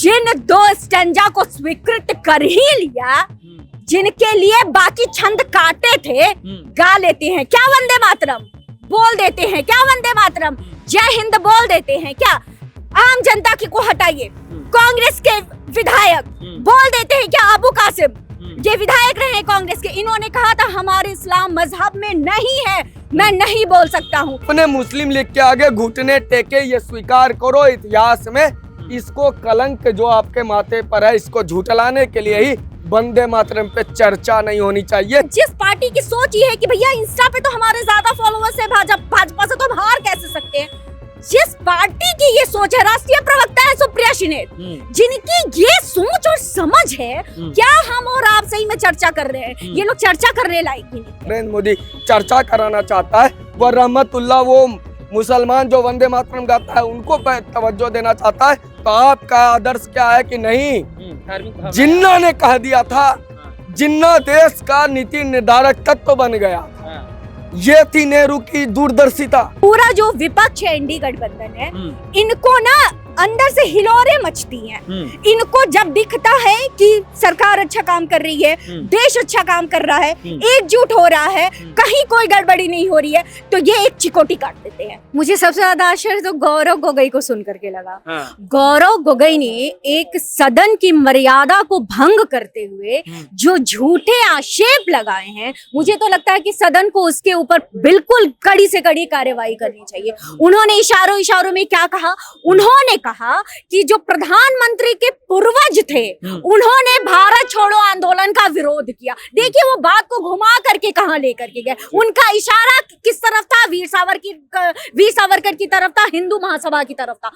जिन दो स्टैंजा को स्वीकृत कर ही लिया, जिनके लिए बाकी छंद काटे थे, गा लेते हैं क्या वंदे मातरम, बोल देते हैं क्या वंदे मातरम, जय हिंद बोल देते हैं क्या। आम जनता की को हटाइए, कांग्रेस के विधायक बोल देते हैं क्या, अबू कासिम ये विधायक रहे कांग्रेस के, इन्होंने कहा था हमारे इस्लाम मजहब में नहीं है, मैं नहीं बोल सकता हूँ। अपने मुस्लिम लीग के आगे घुटने टेके, ये स्वीकार करो इतिहास में इसको कलंक जो आपके माथे पर है, इसको झुठलाने के लिए ही वंदे मातरम पे चर्चा नहीं होनी चाहिए। जिस पार्टी की सोच ये है कि भैया इंस्टा पे तो हमारे ज्यादा फॉलोअर्स है, भाजपा से तो हम हार कैसे सकते हैं, जिस पार्टी की ये सोच है, राष्ट्रीय प्रवक्ता है सुप्रिया शिनेत, जिनकी ये सोच और समझ है, क्या हम और आप सही में चर्चा कर रहे हैं? ये लोग चर्चा करने लायक ही नहीं। नरेंद्र मोदी चर्चा कराना चाहता है, वो रहमतुल्लाह वो मुसलमान जो वंदे मातरम गाता है उनको तवज्जो देना चाहता है, तो आपका आदर्श क्या है कि नहीं, जिन्ना ने कह दिया था, जिन्ना देश का नीति निर्धारक तत्व बन गया, ये थी नेहरू की दूरदर्शिता। पूरा जो विपक्ष है इंडी गठबंधन है, इनको ना अंदर से हिलोरे मचती हैं। इनको जब दिखता है कि सरकार अच्छा काम कर रही है, देश अच्छा काम कर रहा है, एकजुट हो रहा है, कहीं कोई गड़बड़ी नहीं हो रही है, तो ये एक चिकोटी काट देते हैं। मुझे सबसे ज्यादा आश्चर्य तो गौरव गोगोई को सुन करके लगा। गौरव गोगोई ने एक सदन की मर्यादा को भंग करते हुए जो झूठे आक्षेप लगाए हैं, मुझे तो लगता है कि सदन को उसके ऊपर बिल्कुल कड़ी से कड़ी कार्रवाई करनी चाहिए। उन्होंने इशारों में क्या कहा, उन्होंने कहा कि जो प्रधानमंत्री के पूर्वज थे उन्होंने भारत छोड़ो आंदोलन का विरोध किया। देखिए वो बात को घुमा करके कहां लेकर के गए, उनका इशारा किस तरफ था, वीर सावरकर की तरफ था, हिंदू महासभा की तरफ था।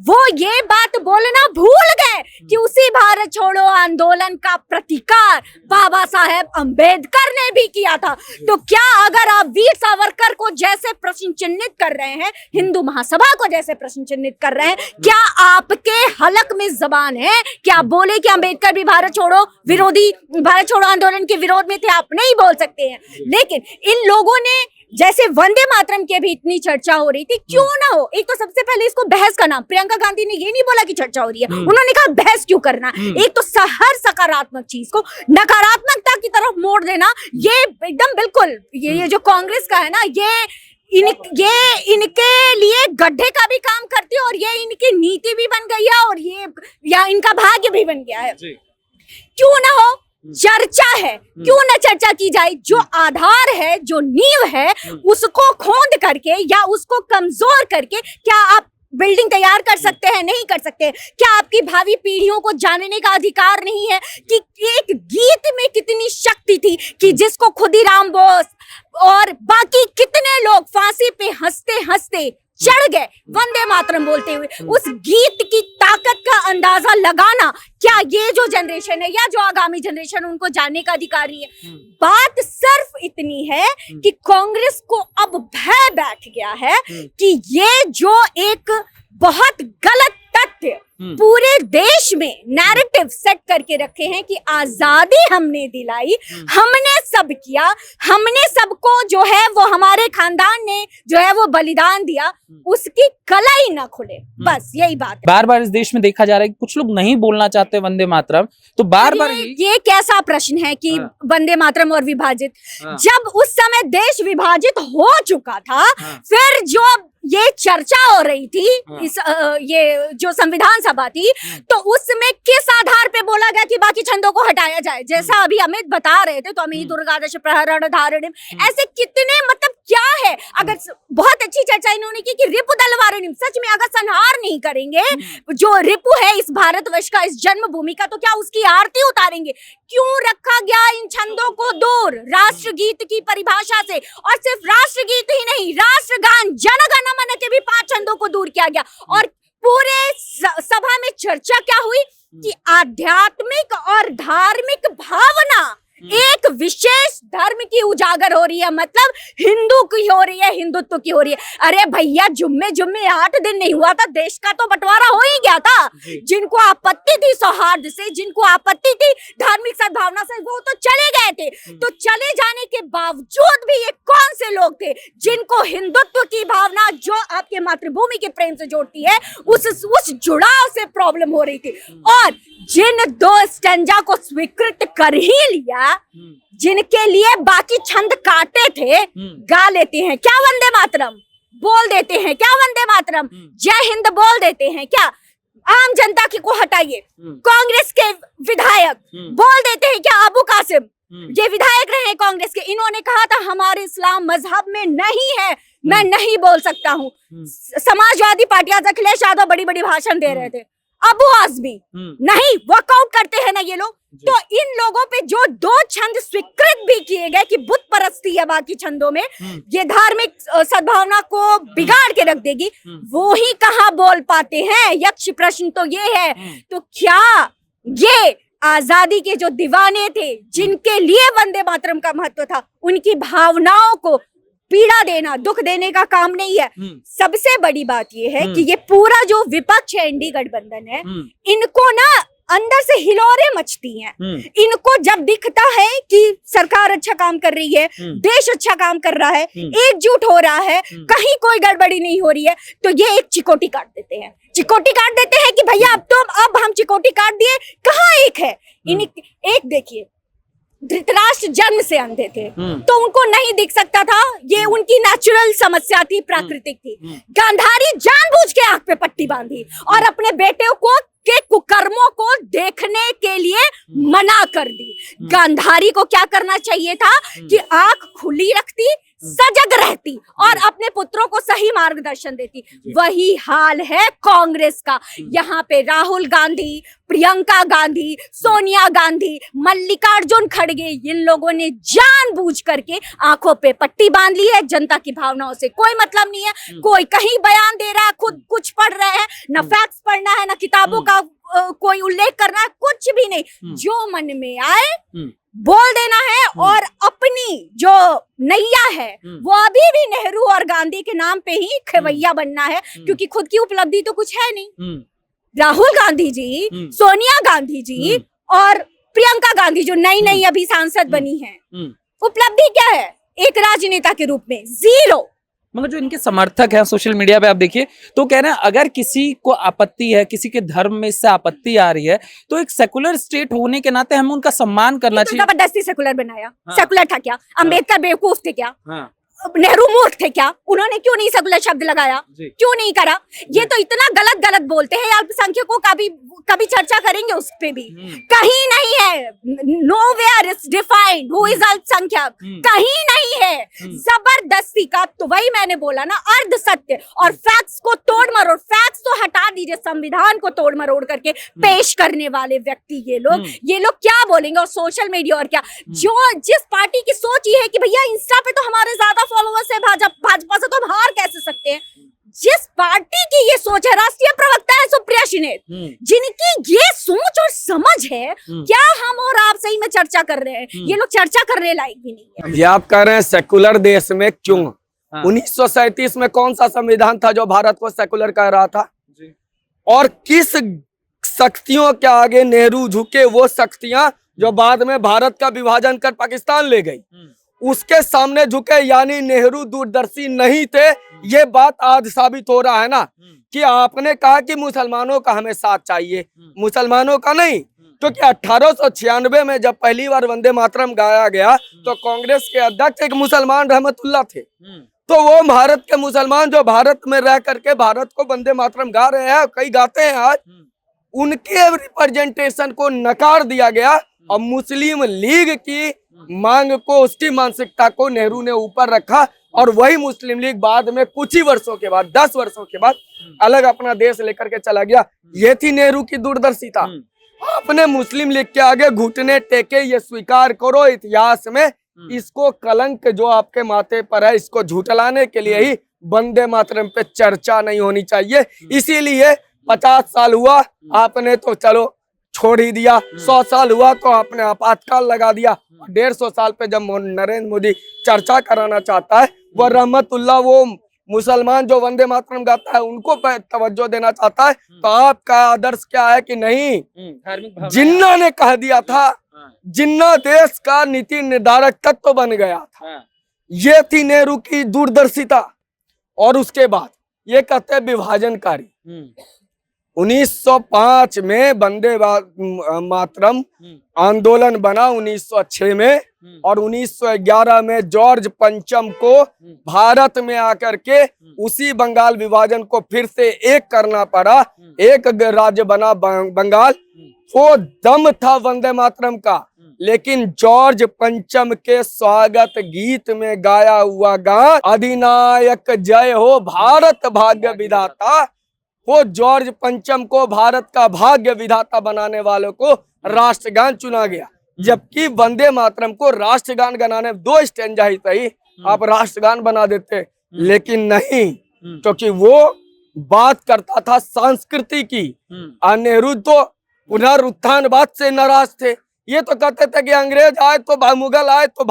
वो ये बात बोलना भूल गए कि उसी भारत छोड़ो आंदोलन का प्रतिकार बाबा साहेब अंबेडकर ने भी किया था। तो क्या अगर आप वीर सावरकर को जैसे प्रश्न चिन्हित कर रहे हैं, हिंदू महासभा को जैसे प्रश्न चिन्हित कर रहे हैं, क्या आपके हलक में जबान है कि आप बोले कि अंबेडकर भी भारत छोड़ो आंदोलन के विरोध में थे? आप नहीं बोल सकते हैं। लेकिन इन लोगों ने जैसे वंदे मातरम की भी इतनी चर्चा हो रही थी, क्यों ना हो, एक तो सबसे पहले इसको बहस का नाम, प्रियंका गांधी ने ये नहीं बोला कि चर्चा हो रही है, उन्होंने कहा बहस क्यों करना। एक तो हर सकारात्मक चीज को नकारात्मकता की तरफ मोड़ देना, ये एकदम बिल्कुल ये जो कांग्रेस का है ना, ये इनके लिए गड्ढे का भी काम करती है और ये इनकी नीति भी बन गई है और या इनका भाग्य भी बन गया है। क्यों ना हो, चर्चा है, क्यों ना चर्चा की जाए। जो आधार है, जो नींव है, उसको खोद करके या उसको कमजोर करके क्या आप बिल्डिंग तैयार कर सकते हैं? नहीं कर सकते। क्या आपकी भावी पीढ़ियों को जानने का अधिकार नहीं है कि एक गीत में कितनी शक्ति थी कि जिसको खुदीराम बोस और बाकी कितने लोग फांसी पे हंसते हंसते चढ़ गए वंदे मातरम बोलते हुए। उस गीत की ताकत का अंदाजा लगाना, क्या ये जो जनरेशन है या जो आगामी जनरेशन उनको जानने का अधिकार नहीं है? बात सिर्फ इतनी है कि कांग्रेस को अब भय बैठ गया है कि ये जो एक बहुत गलत तथ्य पूरे देश में नैरेटिव सेट करके रखे हैं कि आजादी हमने दिलाई, हमने सब किया, हमने सबको जो है वो हमारे खानदान ने जो है वो बलिदान दिया, उसकी कला ही ना खुले। बस यही बात है। बार बार इस देश में देखा जा रहा है कि कुछ लोग नहीं बोलना चाहते वंदे मातरम, तो बार बार ये कैसा प्रश्न है कि वंदे मातरम और विभाजित, जब उस समय देश विभाजित हो चुका था, फिर जो ये चर्चा हो रही थी, ये जो संविधान सभा थी, तो उसमें किस आधार पे बोला गया कि बाकी छंदों को हटाया जाए? जैसा अभी अमित बता रहे थे, तो अमित दुर्गादश प्रहरण धारणिम, ऐसे कितने, मतलब क्या है? अगर बहुत अच्छी चर्चा इन्होंने की कि रिपु दलवारणिम, सच में अगर संहार नहीं करेंगे जो रिपु है इस भारतवर्ष का, इस जन्मभूमि का, तो क्या उसकी आरती उतारेंगे? क्यों रखा गया इन छंदों को दूर राष्ट्रगीत की परिभाषा से? और सिर्फ राष्ट्रगीत ही नहीं, राष्ट्रगान जन गण मन के भी 5 छंदों को दूर किया गया। और पूरे सभा में चर्चा क्या हुई कि आध्यात्मिक और धार्मिक भावना एक विशेष धर्म की उजागर हो रही है, मतलब हिंदू की हो रही है, हिंदुत्व की हो रही है। अरे भैया, जुम्मे 8 दिन नहीं हुआ था, देश का तो बंटवारा हो ही गया था। जिनको आपत्ति थी सौहार्द से, जिनको आपत्ति थी धार्मिक सद्भावना से, वो तो चले गए थे। तो चले जाने के बावजूद भी ये कौन से लोग थे जिनको हिंदुत्व की भावना जो आपके मातृभूमि के प्रेम से जोड़ती है, उस जुड़ाव से प्रॉब्लम हो रही थी। और जिन 2 स्टैंजा को स्वीकृत कर ही लिया, जिनके लिए बाकी छंद काटे थे, गा लेते हैं क्या वंदे मातरम, बोल देते हैं क्या वंदे मातरम, जय हिंद बोल देते हैं क्या। आम जनता की को हटाइए, कांग्रेस के विधायक बोल देते हैं क्या, अबू कासिम ये विधायक रहे कांग्रेस के, इन्होंने कहा था हमारे इस्लाम मजहब में नहीं है, मैं नहीं बोल सकता हूँ। समाजवादी पार्टियां अखिलेश यादव बड़ी बड़ी भाषण दे रहे थे, अबू आजमी नहीं, वर्कआउट करते हैं ना ये लोग। तो इन लोगों पे जो 2 छंद स्वीकृत भी किए गए कि बुत परस्ती है बाकी छंदों में, ये धार्मिक सद्भावना को बिगाड़ के रख देगी, वो ही कहाँ बोल पाते हैं। यक्ष प्रश्न तो ये है, तो क्या ये आजादी के जो दीवाने थे, जिनके लिए वंदे मातरम का महत्व था, उनकी भावनाओं को पीड़ा देना, दुख देने का काम नहीं है। सबसे बड़ी बात ये है कि ये पूरा जो विपक्ष है, इंडी गठबंधन है, इनको ना अंदर से हिलोरे मचती हैं। इनको जब दिखता है कि सरकार अच्छा काम कर रही है, देश अच्छा काम कर रहा है, एकजुट हो रहा है, कहीं कोई गड़बड़ी नहीं हो रही है, तो ये एक चिकोटी काट देते हैं। चिकोटी काट देते हैं कि भैया अब हम चिकोटी काट दिए, कहाँ एक है। एक देखिए, धृतराष्ट्र जन्म से अंधे थे, तो उनको नहीं दिख सकता था, ये उनकी नेचुरल समस्या थी, प्राकृतिक थी। गांधारी जानबूझ के आंख पे पट्टी बांधी और अपने बेटे को के कुकर्मों को देखने के लिए मना कर दी। गांधारी को क्या करना चाहिए था कि आंख खुली रखती, सजग रहती और अपने पुत्रों को सही मार्गदर्शन देती। वही हाल है कांग्रेस का। यहाँ पे राहुल गांधी, प्रियंका गांधी, सोनिया गांधी, मल्लिकार्जुन खड़गे, इन लोगों ने जानबूझ करके आंखों पे पट्टी बांध ली है। जनता की भावनाओं से कोई मतलब नहीं है। कोई कहीं बयान दे रहा है, खुद कुछ पढ़ रहे हैं, ना फैक्ट्स पढ़ना है, ना किताबों का कोई उल्लेख करना है, कुछ भी नहीं। जो मन में आए बोल देना है। और अपनी जो नैया है वो अभी भी नेहरू और गांधी के नाम पे ही खेवैया बनना है, क्योंकि खुद की उपलब्धि तो कुछ है नहीं। राहुल गांधी जी, सोनिया गांधी जी और प्रियंका गांधी जो नई अभी सांसद बनी है, उपलब्धि क्या है एक राजनेता के रूप में? जीरो। मगर जो इनके समर्थक हैं सोशल मीडिया पे आप देखिए तो कह रहे हैं अगर किसी को आपत्ति है, किसी के धर्म में इससे आपत्ति आ रही है, तो एक सेकुलर स्टेट होने के नाते हमें उनका सम्मान करना चाहिए। जबरदस्ती सेकुलर बनाया। सेकुलर था क्या? अम्बेडकर बेवकूफ थे क्या? हाँ। नेहरू मूर्ख थे क्या? उन्होंने क्यों नहीं सेकुलर शब्द लगाया? क्यों नहीं करा? ये तो इतना गलत बोलते हैं। अल्पसंख्यकों का भी कभी चर्चा करेंगे उस पे भी। कहीं नहीं है, nowhere is defined who is अल्पसंख्यक, कहीं नहीं है। जबरदस्ती का, तो वही मैंने बोला ना, अर्ध सत्य और फैक्ट्स को तोड़ मरोड़, फैक्ट्स तो हटा दीजिए, संविधान को तोड़ मरोड़ करके पेश करने वाले व्यक्ति ये लोग क्या बोलेंगे? और सोशल मीडिया और क्या, जो जिस पार्टी की सोच ये है कि भैया इंस्टा पे तो हमारे ज्यादा फॉलोअर्स है, भाजपा से तो हम हार कैसे सकते हैं, जिस पार्टी की ये सोच है, राष्ट्रीय प्रवक्ता है सुप्रिया शिनेत, जिनकी ये सोच और समझ है, क्या हम और आप सही में चर्चा कर रहे हैं? ये लोग चर्चा करने लायक भी नहीं है। ये आप कह रहे हैं सेकुलर देश में क्यों? 1937 में कौन सा संविधान था जो भारत को सेकुलर कह रहा था? और किस शक्तियों के आगे नेहरू झुके? वो शक्तियां जो बाद में भारत का विभाजन कर पाकिस्तान ले गई, उसके सामने झुके। यानी नेहरू दूरदर्शी नहीं थे। ये बात आज साबित हो रहा है ना कि आपने कहा कि मुसलमानों का हमें साथ चाहिए, मुसलमानों का नहीं, क्योंकि 1896 में जब पहली बार वंदे मातरम गाया गया तो कांग्रेस के अध्यक्ष एक मुसलमान रहमतुल्लाह थे। तो वो भारत के मुसलमान जो भारत में रह करके भारत को वंदे मातरम गा रहे हैं, कई गाते हैं आज, उनके रिप्रेजेंटेशन को नकार दिया गया और मुस्लिम लीग की मांग को, उसकी मानसिकता को नेहरू ने ऊपर रखा। और वही मुस्लिम लीग बाद में कुछ ही वर्षों के बाद, 10 वर्षों के बाद अलग अपना देश लेकर के चला गया। ये थी नेहरू की दूरदर्शिता। अपने मुस्लिम लीग के आगे घुटने टेके, ये स्वीकार करो इतिहास में इसको कलंक जो आपके माथे पर है, इसको झुठलाने के लिए ही वंदे मातरम पे चर्चा नहीं होनी चाहिए। इसीलिए 50 साल हुआ, आपने तो चलो छोड़ ही दिया। 100 साल हुआ तो आपने आपातकाल लगा दिया। 150 साल पे जब नरेंद्र मोदी चर्चा कराना चाहता है, वो रहमतुल्लाह, वो मुसलमान जो वंदे मातरम गाता है उनको तवज्जो देना चाहता है, तो आपका आदर्श क्या है कि नहीं, जिन्ना ने कह दिया था, जिन्ना देश का नीति निर्धारक तत्व बन गया था। ये थी नेहरू की दूरदर्शिता। और उसके बाद ये कहते हैं विभाजनकारी। 1905 में वंदे मातरम आंदोलन बना 1906 में, और 1911 में जॉर्ज पंचम को भारत में आकर के उसी बंगाल विभाजन को फिर से एक करना पड़ा, एक राज्य बना बंगाल। वो दम था वंदे मातरम का, लेकिन जॉर्ज पंचम के स्वागत गीत में गाया हुआ गान अधिनायक जय हो भारत भाग्य विधाता, वो जॉर्ज पंचम को भारत का भाग्य विधाता बनाने वालों को राष्ट्रगान चुना गया। जबकि वंदे मातरम को राष्ट्रगान गाने 2 स्टैंजा ही सही आप राष्ट्रगान बना देते, लेकिन नहीं, क्योंकि वो बात करता था संस्कृति की। नेहरू तो पुनरुत्थानवाद से नाराज थे। ये तो कहते थे कि अंग्रेज आए तो मुगल आए तो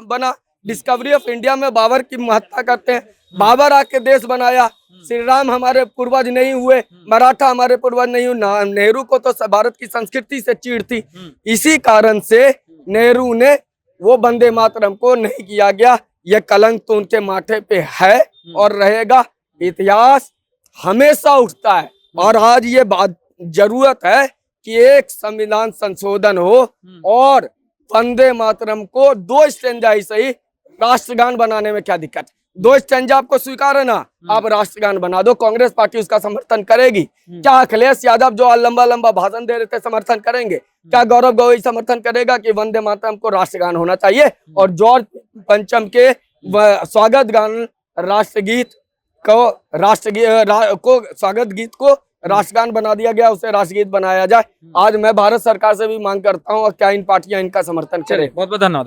बना। डिस्कवरी ऑफ इंडिया में बाबर की महत्ता करते हैं। बाबर आके देश बनाया। श्री राम हमारे पूर्वज नहीं हुए, मराठा हमारे पूर्वज नहीं हुए। नेहरू को तो भारत की संस्कृति से चीड़ थी। इसी कारण से नेहरू ने वो वंदे मातरम को नहीं किया गया। ये कलंक तो उनके माथे पे है और रहेगा। इतिहास हमेशा उठता है, और आज ये बात जरूरत है कि एक संविधान संशोधन हो और वंदे मातरम को 2 स्टैंजा ही सही राष्ट्रगान बनाने में क्या दिक्कत है। 2 स्टैंजा आपको स्वीकार है ना, आप राष्ट्रगान बना दो। कांग्रेस पार्टी उसका समर्थन करेगी क्या? अखिलेश यादव जो लंबा लंबा भाषण दे रहे थे समर्थन करेंगे क्या? गौरव गोगोई समर्थन करेगा कि वंदे मातरम को राष्ट्रगान होना चाहिए? और जॉर्ज पंचम के स्वागत गान राष्ट्रगीत को स्वागत गीत को राष्ट्रगान बना दिया गया, उसे राष्ट्रगीत बनाया जाए। आज मैं भारत सरकार से भी मांग करता हूँ, और क्या इन पार्टियां इनका समर्थन करें। बहुत बहुत धन्यवाद।